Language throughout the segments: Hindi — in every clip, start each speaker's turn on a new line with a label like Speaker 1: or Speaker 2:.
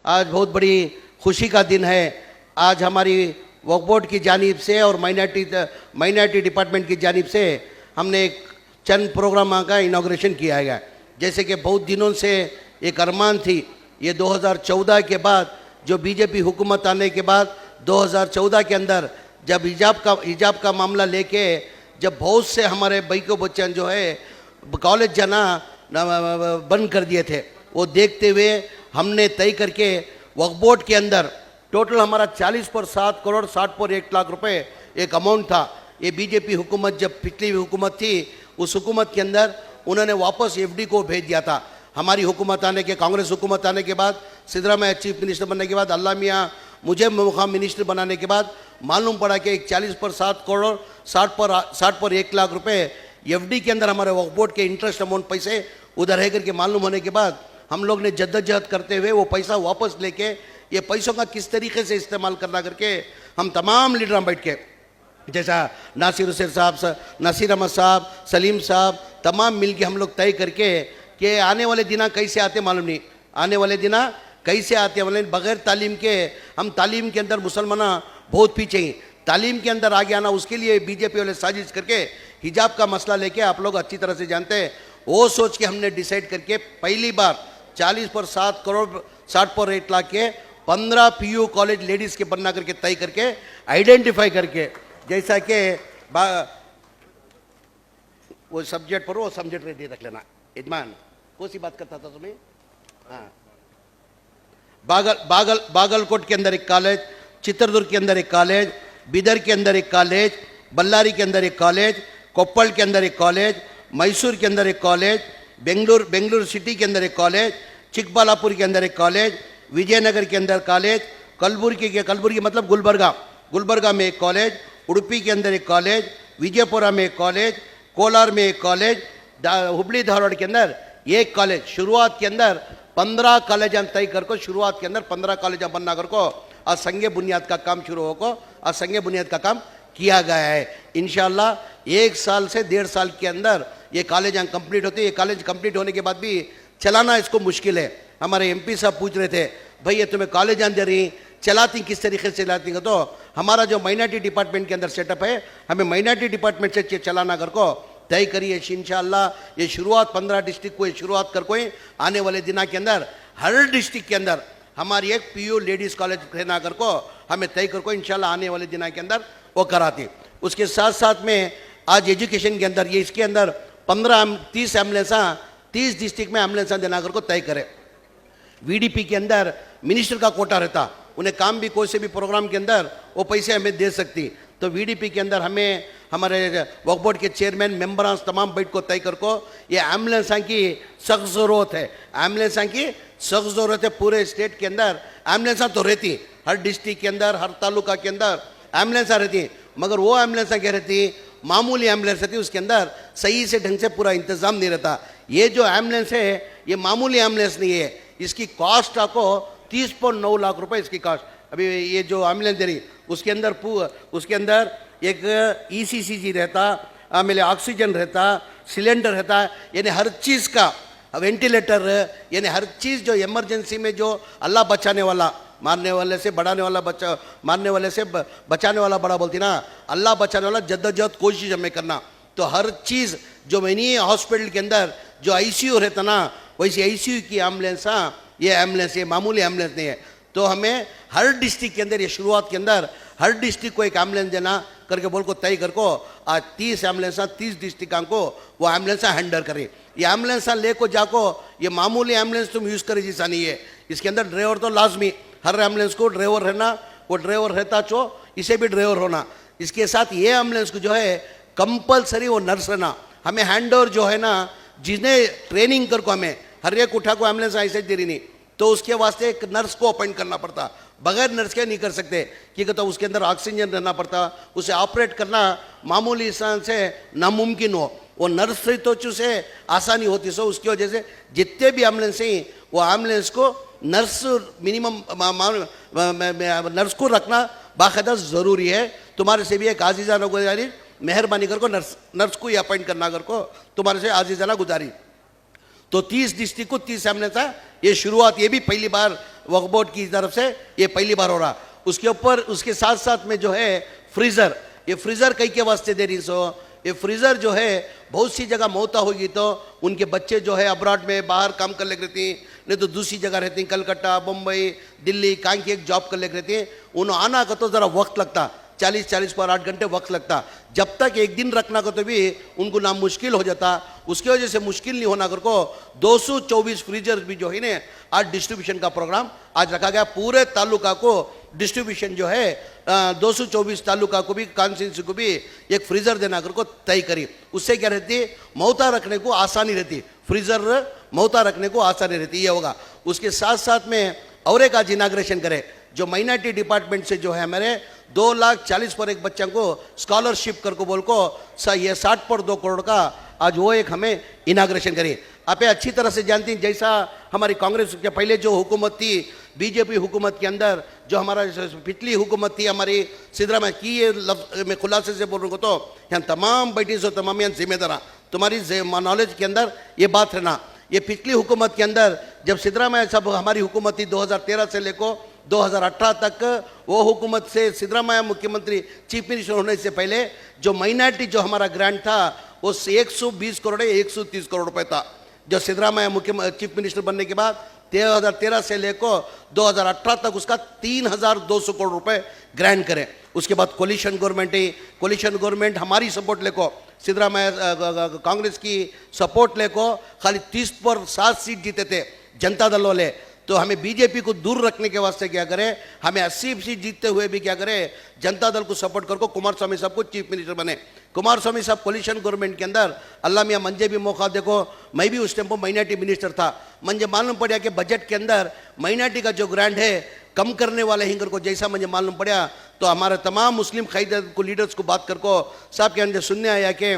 Speaker 1: आज बहुत बड़ी खुशी का दिन है। आज हमारी वक्फ बोर्ड की जानिब से और माइनॉरिटी डिपार्टमेंट की जानिब से हमने एक चंद प्रोग्राम का इनाग्रेशन किया गया। जैसे कि बहुत दिनों से एक अरमान थी, ये 2014 के बाद जो बीजेपी हुकूमत आने के बाद 2014 के अंदर जब हिजाब का मामला लेके जब बहुत से हमारे भाई को बच्चन जो है कॉलेज जाना बंद कर दिए थे, वो देखते हुए हमने तय करके वक्फ बोर्ड के अंदर टोटल हमारा 40 करोड़ 60 लाख रुपए एक अमाउंट था। ये बीजेपी हुकूमत जब पिछली हुकूमत थी उस हुकूमत के अंदर उन्होंने वापस एफडी को भेज दिया था। हमारी हुकूमत आने के, कांग्रेस हुकूमत आने के बाद, सिद्धरामैया चीफ मिनिस्टर बनने के बाद, अल्लाह मियाँ मुझे मुकाम मिनिस्टर बनाने के बाद मालूम पड़ा कि 40 करोड़ 60 लाख रुपए एफडी के अंदर हमारे वक्फ बोर्ड के इंटरेस्ट अमाउंट पैसे उधर है करके मालूम होने के बाद हम लोग ने जद्दोजहद करते हुए वो पैसा वापस लेके ये पैसों का किस तरीके से इस्तेमाल करना करके हम तमाम लीडर बैठ के, जैसा नासिर हुसैन साहब, नसीर अहमद साहब, सलीम साहब, तमाम मिल के हम लोग तय करके कि आने वाले दिन कैसे आते मालूम नहीं, आने वाले दिन कैसे आते वाले बगैर तालीम के, हम तालीम के अंदर मुसलमान बहुत पीछे हैं, तालीम के अंदर आगे आना, उसके लिए बीजेपी वाले साजिश करके हिजाब का मसला लेके आप लोग अच्छी तरह से जानते हैं, वो सोच के हमने डिसाइड करके पहली बार 40 करोड़ 60 लाख के 15 पीयू कॉलेज लेडीज के बनना करके तय करके आइडेंटिफाई करके, जैसा कि वो सब्जेक्ट पर वो सब्जेक्ट रेडी रख लेना। इजमान कौन सी बात करता था तुम्हें? हाँ, बागलकोट के अंदर एक कॉलेज, चित्रदुर्ग के अंदर एक कॉलेज, बीदर के अंदर एक कॉलेज, बल्लारी के अंदर एक कॉलेज, कोप्पल के अंदर एक कॉलेज, मैसूर के अंदर एक कॉलेज, बेंगलुरु सिटी के अंदर एक कॉलेज, चिकबालापुर के अंदर एक कॉलेज, विजयनगर के अंदर कॉलेज, कलबुर्गी मतलब गुलबर्गा में एक कॉलेज, उडुपी के अंदर एक कॉलेज, विजयपुरा में एक कॉलेज, कोलार में एक कॉलेज, हुबली धारवाड़ के अंदर एक कॉलेज। शुरुआत के अंदर 15 कॉलेज तय कर, शुरुआत के अंदर 15 कॉलेज बनना कर को और संगे बुनियाद का काम शुरू हो को और संगे बुनियाद का काम किया गया है। इंशाल्लाह 1 साल से 1.5 साल के अंदर ये कॉलेज कंप्लीट होते। ये कॉलेज कंप्लीट होने के बाद भी चलाना इसको मुश्किल है। हमारे एमपी साहब पूछ रहे थे, भाई ये तुम्हें कॉलेज दे रही, चलाती किस तरीके से चलाती है? तो हमारा जो माइनॉरिटी डिपार्टमेंट के अंदर सेटअप है, हमें माइनॉरिटी डिपार्टमेंट से चलाना कर को तय करिए। इंशाल्लाह ये शुरुआत 15 डिस्ट्रिक्ट को शुरुआत कर कोई आने वाले दिनों के अंदर हर डिस्ट्रिक्ट के अंदर हमारी एक पीयू लेडीज कॉलेज रहना कर को हमें तय कर को इंशाल्लाह आने वाले दिनों के अंदर वो कराती। उसके साथ साथ में आज एजुकेशन के अंदर ये इसके अंदर 30 एम्बुलेंस 30 डिस्ट्रिक्ट में एम्बुलेंस देना कर को तय करे। वीडीपी के अंदर मिनिस्टर का कोटा रहता, उन्हें काम भी कोई से भी प्रोग्राम के अंदर वो पैसे हमें दे सकती। तो वीडीपी के अंदर हमें हमारे वक्फ बोर्ड के चेयरमैन मेंबरान तमाम बैठ को तय कर को ये एम्बुलेंस की सख्त ज़रूरत है, एम्बुलेंस की सख्त ज़रूरत है। पूरे स्टेट के अंदर एम्बुलेंस तो रहती, हर डिस्ट्रिक्ट के अंदर हर तालुका के अंदर एम्बुलेंस रहती, मगर वो एम्बुलेंस क्या रहती, मामूली एम्बुलेंस रहती, उसके अंदर सही से ढंग से पूरा इंतज़ाम नहीं रहता। ये जो एम्बुलेंस है ये मामूली एम्बुलेंस नहीं है, इसकी कॉस्ट आपको 30.9 लाख रुपए इसकी कॉस्ट। अभी ये जो एम्बुलेंस दे रही उसके अंदर एक ECCG रहता, मेरे ऑक्सीजन रहता, सिलेंडर रहता, यानी हर चीज़ का वेंटिलेटर, यानी हर चीज़ जो इमरजेंसी में जो अल्लाह बचाने वाला, मारने वाले से बढ़ाने वाला बचा, मारने वाले से बचाने वाला बड़ा बोलती ना, अल्लाह बचाने वाला जद्दोजहद कोशिश हमें करना। तो हर चीज़ जो मैंने हॉस्पिटल के अंदर जो ICU रहता ना, वैसे ICU की एम्बुलेंस, ये एम्बुलेंस ये मामूली एम्बुलेंस नहीं है। तो हमें हर डिस्ट्रिक्ट के अंदर ये शुरुआत के अंदर हर डिस्ट्रिक्ट को एक एम्बुलेंस देना करके बोल को तय कर को आज 30 एम्बुलेंस 30 डिस्ट्रिक्ट को वो एम्बुलेंस हैंडल करे। ये एम्बुलेंस ले को जाको ये मामूली एम्बुलेंस तुम यूज़ करे जैसा नहीं है, इसके अंदर ड्राइवर तो लाजमी, हर एम्बुलेंस को ड्राइवर रहना, वो ड्राइवर रहता चो इसे भी ड्राइवर होना। इसके साथ ये एम्बुलेंस को जो है कंपलसरी वो नर्स रहना, हमें हैंड ओवर जो है ना, जिन्हें ट्रेनिंग कर को हमें हर एक उठा को एम्बुलेंस ऐसे दे रही नहीं, तो उसके वास्ते एक नर्स को अपॉइंट करना पड़ता, बगैर नर्स के नहीं कर सकते, क्योंकि तो उसके अंदर ऑक्सीजन रहना पड़ता, उसे ऑपरेट करना मामूली इंसान से नामुमकिन हो, वो नर्स से तो से आसानी होती। सो उसकी वजह से जितने भी एम्बुलेंस हैं वो एम्बुलेंस को नर्स मिनिमम नर्स को रखना बाकायदा ज़रूरी है। तुम्हारे से भी एक आजीज़ाना गुजारी, मेहरबानी कर को नर्स को ही अपॉइंट करना कर को तुम्हारे से आजीज़ाना गुजारी। तो 30 डिस्ट्रिक्ट को 30 एम्बुलेंस ये शुरुआत, ये भी पहली बार वक्फ बोर्ड की तरफ से ये पहली बार हो रहा। उसके ऊपर उसके साथ साथ में जो है फ्रीजर, ये फ्रीजर कई के वास्ते दे रही सो, ये फ्रीजर जो है बहुत सी जगह मौता होगी तो उनके बच्चे जो है अब्रॉड में बाहर काम कर ले रहती, नहीं तो दूसरी जगह रहती, कलकत्ता, मुंबई, दिल्ली, कहीं की एक जॉब कर ले रहती, उन्हें आना का तो ज़रा वक्त लगता, 40 पर 8 घंटे वक्त लगता। जब तक एक दिन रखना को तो भी उनको ना मुश्किल हो जाता। उसकी वजह से मुश्किल नहीं होना कर को 224 फ्रीजर भी जो है ना आज डिस्ट्रीब्यूशन का प्रोग्राम आज रखा गया। पूरे तालुका को डिस्ट्रीब्यूशन जो है 224 तालुका को भी कॉन्स्टिट्यूंसी को भी एक फ्रीजर देना कर को तय करी। उससे क्या रहती, मौता रखने को आसानी रहती, फ्रीजर मौता रखने को आसानी रहती, ये होगा। उसके साथ साथ में और एक आज इनाग्रेशन करे जो माइनॉरिटी डिपार्टमेंट से जो है हमारे 2,40,000 पर एक बच्चा को स्कॉलरशिप कर को बोल को ये 60 पर 2 करोड़ का आज वो एक हमें इनाग्रेशन करी। आप अच्छी तरह से जानती हैं जैसा हमारी कांग्रेस के पहले जो हुकूमत थी, बीजेपी हुकूमत के अंदर जो हमारा पिछली हुकूमत थी हमारी सिद्धरामैया की, ये मैं खुलासे से बोल रहा हूँ तो यहाँ तमाम बैठी सो तमाम यहाँ जिम्मेदार तुम्हारी नॉलेज के अंदर ये बात रहना। ये पिछली हुकूमत के अंदर जब सिद्धरामैया साहब हमारी हुकूमत थी 2013 से लेकर 2018 तक, वो हुकूमत से सिद्धरामैया मुख्यमंत्री चीफ मिनिस्टर होने से पहले जो माइनॉरिटी जो हमारा ग्रांट था वो 120 करोड़ 130 करोड़ रुपए था। जो सिद्धरामैया मुख्य चीफ मिनिस्टर बनने के बाद 2013 से लेकर 2018 तक उसका 3,200 करोड़ रुपए ग्रांट करें। उसके बाद कोलिशन गवर्नमेंट है, कोलिशन गवर्नमेंट हमारी सपोर्ट लेको, सिद्धरामैया कांग्रेस की सपोर्ट लेको खाली 30 पर 7 सीट जीते थे जनता दल वाले। तो हमें बीजेपी को दूर रखने के वास्ते क्या करें, हमें 80 सीट जीतते हुए भी क्या करें, जनता दल को सपोर्ट करके कुमार स्वामी साहब को चीफ मिनिस्टर बने। कुमार स्वामी साहब कोलिशन गवर्नमेंट के अंदर अल्लाह मियाँ मंजे भी मौका देखो, मैं भी उस टाइम पर माइनॉरिटी मिनिस्टर था, मुझे मालूम पड़ा कि बजट के अंदर माइनॉरिटी का जो ग्रांट है कम करने वाले हिंगर को जैसा मुझे मालूम पड़ा तो हमारे तमाम मुस्लिम कायदे को लीडर्स को बात करको साहब के अंदर सुनने आया कि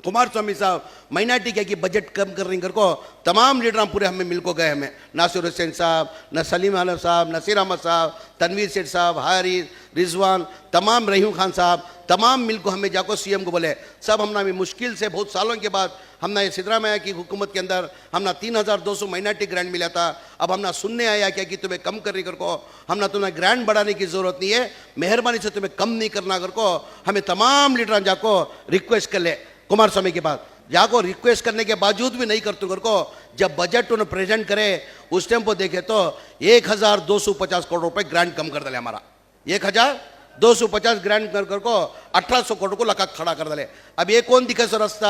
Speaker 1: कुमार स्वामी साहब माइनॉरिटी क्या कि बजट कम करने कर को तमाम लीडर पूरे हमें मिल को गए, हमें नासिर हुसैन साहब, न सलीम आलम साहब, नसीर अहमद साहब, तनवीर सेठ साहब, हारिस, रिजवान, तमाम रहीम खान साहब, तमाम मिल को हमें जाको सीएम को बोले सब हमने मुश्किल से बहुत सालों के बाद हमने सिद्धरामैया की हुकूमत के अंदर हमने 3,200 माइनॉरिटी ग्रांट मिला था। अब हमने सुनने आया क्या कि तुम्हें कम करने कर को हमने तुम्हें ग्रांट बढ़ाने की जरूरत नहीं है, मेहरबानी से तुम्हें कम नहीं करना कर को हमें तमाम लीडर जाको रिक्वेस्ट कर ले कुमार स्वामी के पास जाको रिक्वेस्ट करने के बावजूद भी नहीं करते कर को जब बजट उन्हें प्रेजेंट करे उस टाइम को देखे तो 1,250 करोड़ रुपए ग्रांट कम कर दले हमारा 1,250 ग्रांट कर को 1,800 करोड़ को लगा खड़ा कर दले। अब ये कौन दिखे सो रास्ता,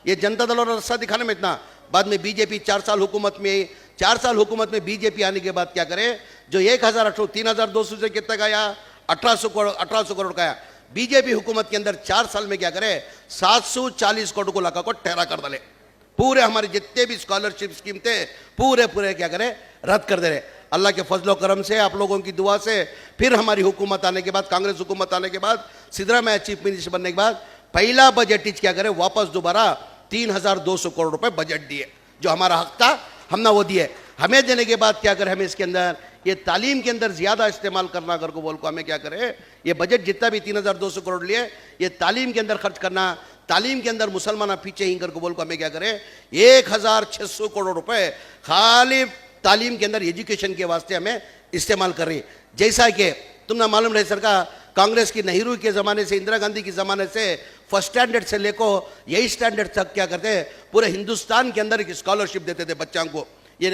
Speaker 1: ये जनता दल और रास्ता दिखाने में इतना बाद में बीजेपी 4 साल हुकूमत में 4 साल हुकूमत में बीजेपी आने के बाद क्या करे जो 3,200 से कितना का आया 1,800 करोड़ का आया। बीजेपी हुकूमत के अंदर 4 साल में क्या करे 740 करोड़ को लगा को ठहरा कर दले। पूरे हमारे जितने भी स्कॉलरशिप स्कीम थे पूरे क्या करे रद्द कर दे रहे। अल्लाह के फजलो करम से आप लोगों की दुआ से फिर हमारी हुकूमत आने के बाद कांग्रेस हुकूमत आने के बाद सिद्धरामैया चीफ मिनिस्टर बनने के बाद पहला बजट क्या करे वापस दोबारा 3,200 करोड़ रुपए बजट दिए, जो हमारा हक था हमने वो दिए। हमें देने के बाद क्या करें हमें इसके अंदर ये तालीम के अंदर ज़्यादा इस्तेमाल करना अगर को बोल को हमें क्या करें ये बजट जितना भी 3,200 करोड़ लिए ये तालीम के अंदर खर्च करना, तालीम के अंदर मुसलमान पीछे ही कर को बोल को हमें क्या करें 1,600 करोड़ रुपए खाली तालीम के अंदर एजुकेशन के वास्ते हमें इस्तेमाल कर रही। जैसा कि तुमने मालूम रहे सरकार कांग्रेस की नेहरू के ज़माने से इंदिरा गांधी के ज़माने से फर्स्ट स्टैंडर्ड से लेकर यही स्टैंडर्ड तक क्या करते पूरे हिंदुस्तान के अंदर एक स्कॉलरशिप देते थे बच्चों को। ये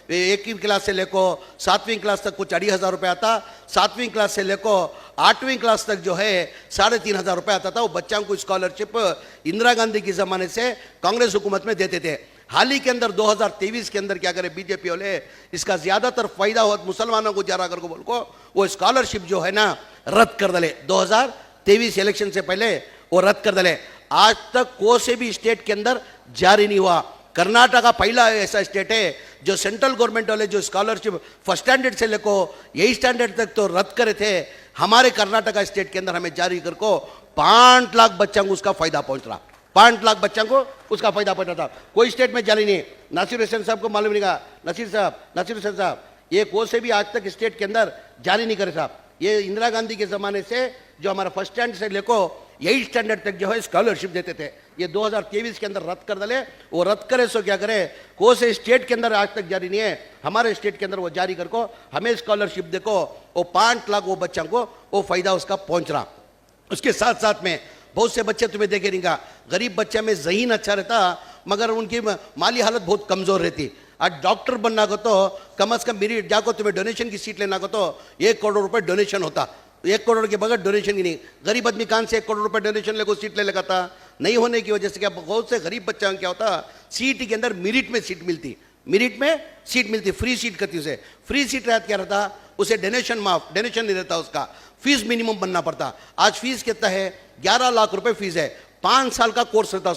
Speaker 1: 1वीं क्लास से लेकर 7वीं क्लास तक कुछ 2,500 रुपये आता, 7वीं क्लास से लेकर 8वीं क्लास तक जो है 3,500 रुपये आता था। वो बच्चों को स्कॉलरशिप इंदिरा गांधी के ज़माने से कांग्रेस हुकूमत में देते थे। हाल ही के अंदर 2023 के अंदर क्या करे बीजेपी वाले इसका ज़्यादातर फायदा हो मुसलमानों को जा रहा कर को बोल को वो स्कॉलरशिप जो है ना रद्द कर दले। 2023 इलेक्शन से पहले वो रद्द कर दले। आज तक कोई से भी स्टेट के अंदर जारी नहीं हुआ। कर्नाटका पहला ऐसा स्टेट है जो सेंट्रल गवर्नमेंट वाले जो स्कॉलरशिप फर्स्ट स्टैंडर्ड से लेकर यही स्टैंडर्ड तक तो रद्द करे थे, हमारे कर्नाटका स्टेट के अंदर हमें जारी कर को 5 लाख बच्चों को उसका फायदा पहुंच रहा। 5 लाख बच्चों को उसका फायदा पहुंच रहा था। कोई स्टेट में जारी नहीं। नासिर हुसैन साहब को मालूम नहीं कहा, नासिर हुसैन साहब ये कोई से भी आज तक स्टेट के अंदर जारी नहीं करे साहब। ये इंदिरा गांधी के ज़माने से जो हमारा फर्स्ट स्टैंड से लेकर यही स्टैंडर्ड तक जो है स्कॉलरशिप देते थे, ये 2023 के अंदर रद्द कर डाले। वो रद्द करे सो क्या करे, कौन से स्टेट के अंदर आज तक जारी नहीं है, हमारे स्टेट के अंदर वो जारी कर को हमें स्कॉलरशिप देखो, वो 5 लाख वो बच्चों को वो फायदा उसका पहुंच रहा। उसके साथ साथ में बहुत से बच्चे तुम्हें देखे नहीं, गरीब बच्चे में जहीन अच्छा रहता मगर उनकी माली हालत बहुत कमजोर रहती। आज डॉक्टर बनना को तो कम से कम मेरिट जाको तुम्हें डोनेशन की सीट लेना को तो 1 करोड़ रुपए डोनेशन होता। 1 करोड़ के बगैर डोनेशन ही नहीं, गरीब आदमी कहां से 1 करोड़ रुपए डोनेशन लेकर सीट ले लगा था। नहीं होने की वजह से क्या बहुत से गरीब बच्चों क्या होता, सीट के अंदर मेरिट में सीट मिलती, मेरिट में सीट मिलती, फ्री सीट करती, उसे फ्री सीट रहता क्या रहता, उसे डोनेशन माफ, डोनेशन नहीं रहता, उसका फीस मिनिमम बनना पड़ता। आज फीस कितना है, 11 लाख रुपए फीस है, 5 साल का कोर्स रहता।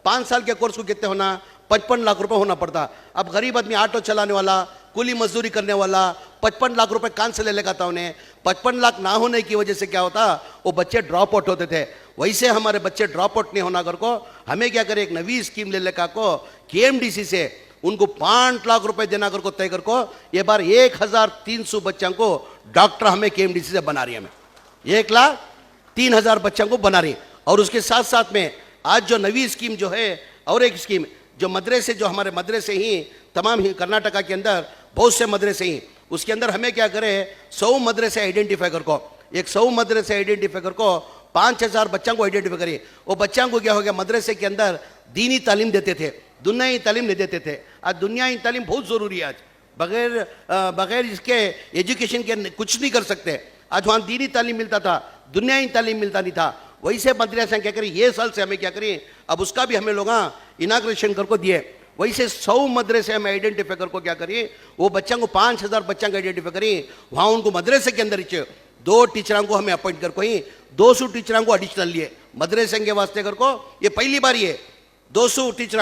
Speaker 1: 5 साल के कोर्स को कितने होना, 55 लाख रुपए होना पड़ता। अब गरीब आदमी ऑटो चलाने वाला, कुली मजदूरी करने वाला 55 लाख रुपए कहां से ले लेगा था उन्हें। 55 लाख ना होने की वजह से क्या होता, वो बच्चे ड्रॉप आउट होते थे। वैसे हमारे बच्चे ड्रॉप आउट नहीं होना कर को हमें क्या करे, एक नवी स्कीम ले लेकर को केएमडीसी से उनको 5 लाख रुपए देना कर को तय कर को ये बार 1300 बच्चों को डॉक्टर हमें केएमडीसी से बना रही है, हमें 1,03,000 बच्चों को बना रही। और उसके साथ साथ में आज जो नवी स्कीम जो है, और एक स्कीम जो मदरसे, जो हमारे मदरसे ही तमाम ही कर्नाटका के अंदर बहुत से मदरसे ही, उसके अंदर हमें क्या करें, 100 मदरसे आइडेंटिफाई कर को, एक 100 मदरसे आइडेंटिफाई कर को 5,000 बच्चों को आइडेंटिफाई करिए। वो बच्चों को क्या हो गया, मदरसे के अंदर दीनी तालीम देते थे, दुनियाई तालीम नहीं देते थे। आज दुनियाई तालीम बहुत ज़रूरी है, आज बगैर इसके एजुकेशन के कुछ नहीं कर सकते। आज वहाँ दीनी तालीम मिलता था, दुनियाई तालीम मिलता नहीं था। वैसे मदरसे क्या करें, ये साल से हमें क्या करें, अब उसका भी हमें लोग इनाग्रेशन कर को दिए। वैसे 100 मदरसे हमें आइडेंटिफाई कर को क्या करिए, वो बच्चों को 5,000 बच्चों को आइडेंटिफाई करिए। वहाँ उनको मदरसे के अंदर 2 टीचरों को हमें अपॉइंट कर को ही 200 टीचरों को एडिशनल लिए मदरसे के वास्ते कर को, ये पहली बार ये 200 टीचर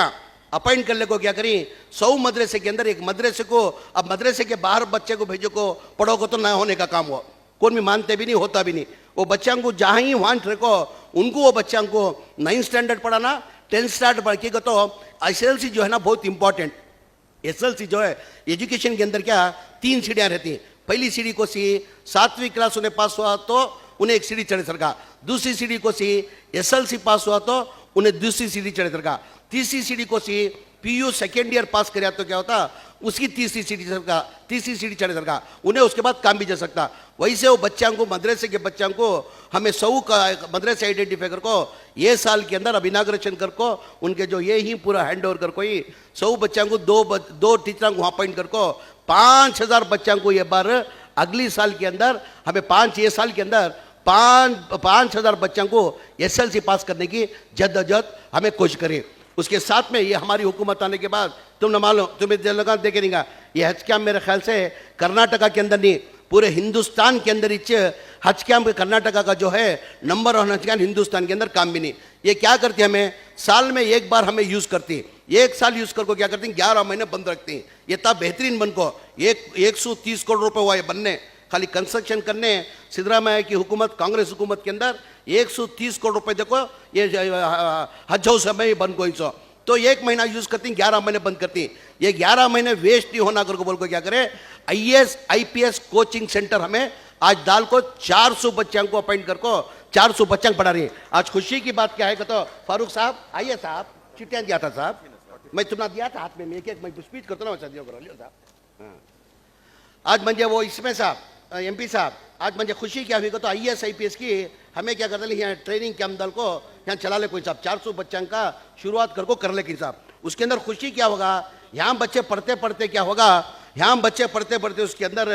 Speaker 1: अपॉइंट करने को क्या करें, 100 मदरसे के अंदर एक मदरसे को, अब मदरसे के बाहर बच्चे को भेजो को पढ़ोगे तो ना होने का काम हुआ, कौन भी मानते भी नहीं, होता भी नहीं। वो बच्चों को जहाँ ही वहाँ रखो, उनको वो बच्चों को 9th स्टैंडर्ड पढ़ाना, 10th स्टैंडर्ड पढ़ के तो SLC जो है ना बहुत इंपॉर्टेंट। SLC जो है एजुकेशन के अंदर क्या 3 सीढ़ियाँ रहती हैं। पहली सीढ़ी को सी 7वीं क्लास उन्हें पास हुआ तो उन्हें एक सीढ़ी चढ़े सरका, दूसरी सीढ़ी को सी SLC पास हुआ तो उन्हें दूसरी सीढ़ी चढ़े सरका, तीसरी सीढ़ी को सी PU सेकेंड ईयर पास करे तो क्या होता, उसकी तीसरी सीढ़ी चढ़े सरका, उन्हें उसके बाद काम भी जा सकता। वैसे वो बच्चों को, मदरसे के बच्चों को हमें 100 का मदरसे आइडेंटिफाई कर को ये साल के अंदर अब इनाग्रेशन कर को उनके जो ये ही पूरा हैंड ओवर कर को ही 100 बच्चों को 2 टीचरों को वहाँ अपॉइंट कर को 5,000 बच्चों को ये बार अगली साल के अंदर हमें ये साल के अंदर 5,000 बच्चों को SLC पास करने की जद्दोजहद हमें कोशिश करें। उसके साथ में ये हमारी हुकूमत आने के बाद तुम न मालूम, तुम्हें लगा देखे नहीं, ये हज कैम्प मेरे ख्याल से कर्नाटका के अंदर नहीं पूरे हिंदुस्तान के अंदर हज कैम्प कर्नाटका का जो है नंबर 1 हज कैम्प हिंदुस्तान के अंदर काम भी नहीं। ये क्या करती है, हमें साल में एक बार हमें यूज़ करती, 1 साल यूज़ करको क्या करती, 11 महीने बंद रखती। ये तब बेहतरीन बन को 130 करोड़ रुपये हुआ ये बनने, खाली कंस्ट्रक्शन करने। सिद्धरामैया की हुकूमत, कांग्रेस हुकूमत के अंदर 130 करोड़ रुपए देखो ये हज हाउस में बंद कोई सो, तो 1 महीना यूज करती, 11 महीने बंद करती। ये 11 महीने वेस्ट नहीं होना करके बोल को क्या करे, IAS IPS कोचिंग सेंटर हमें आज दाल को 400 बच्चों को अपॉइंट कर को 400 बच्चों को पढ़ा रही है। आज खुशी की बात क्या है, तो फारूक साहब आइए साहब, चिट्ठियाँ दिया था साहब, मैं तुम्हें दिया था हाथ में, एक मैं स्पीच करता ना साहब। हाँ आज म्हणजे वो इसमें साहब MP साहब, आज म्हणजे खुशी क्या हुई तो IAS IPS की हमें क्या करते हैं, यहाँ ट्रेनिंग कैंप दल को यहाँ चला ले कोई साहब, 400 बच्चों का शुरुआत कर को कर ले कि साहब। उसके अंदर खुशी क्या होगा, यहाँ बच्चे पढ़ते पढ़ते क्या होगा, यहाँ बच्चे पढ़ते पढ़ते उसके अंदर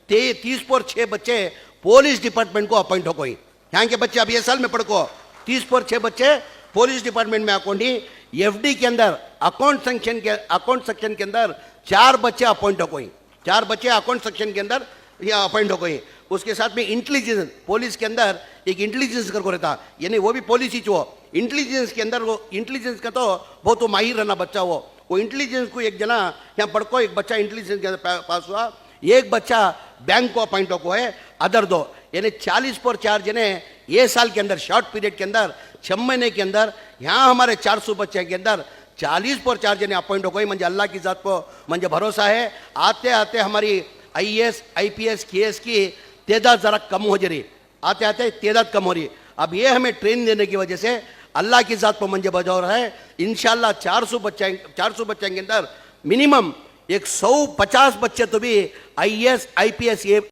Speaker 1: 30 बच्चे पुलिस डिपार्टमेंट को अपॉइंट हो गई। यहाँ के बच्चे अब ये साल में पढ़ को 30 बच्चे पुलिस डिपार्टमेंट में अकाउंटी, FD के अंदर अकाउंट सेक्शन के अंदर 4 बच्चे अपॉइंट हो गई, 4 बच्चे अकाउंट सेक्शन के अंदर यह अपॉइंट हो गई। उसके साथ में इंटेलिजेंस, पुलिस के अंदर एक इंटेलिजेंस करके रहता, यानी वो भी पुलिस ही वो इंटेलिजेंस के अंदर, वो इंटेलिजेंस का तो बहुत वो माहिर रहना बच्चा, वो इंटेलिजेंस को एक जना यहाँ पढ़ को एक बच्चा इंटेलिजेंस के अंदर पास हुआ, एक बच्चा बैंक को अपॉइंट हो है, अदर 2 यानी 40 पर 4 जने ये साल के अंदर शॉर्ट पीरियड के अंदर 6 महीने के अंदर यहाँ हमारे 400 बच्चे के अंदर 40 पर 4 जने अपॉइंट हो गए। म्हणजे अल्लाह की जात को म्हणजे भरोसा है, आते आते हमारी IAS IPS KS की तादाद ज़रा कम हो जा रही, आते आते तादाद कम हो रही। अब ये हमें ट्रेन देने की वजह से अल्लाह की जात पर मंजे बजाव रहा है। इंशाल्लाह 400 बच्चे के अंदर मिनिमम 150 बच्चे तो भी IAS IPS ये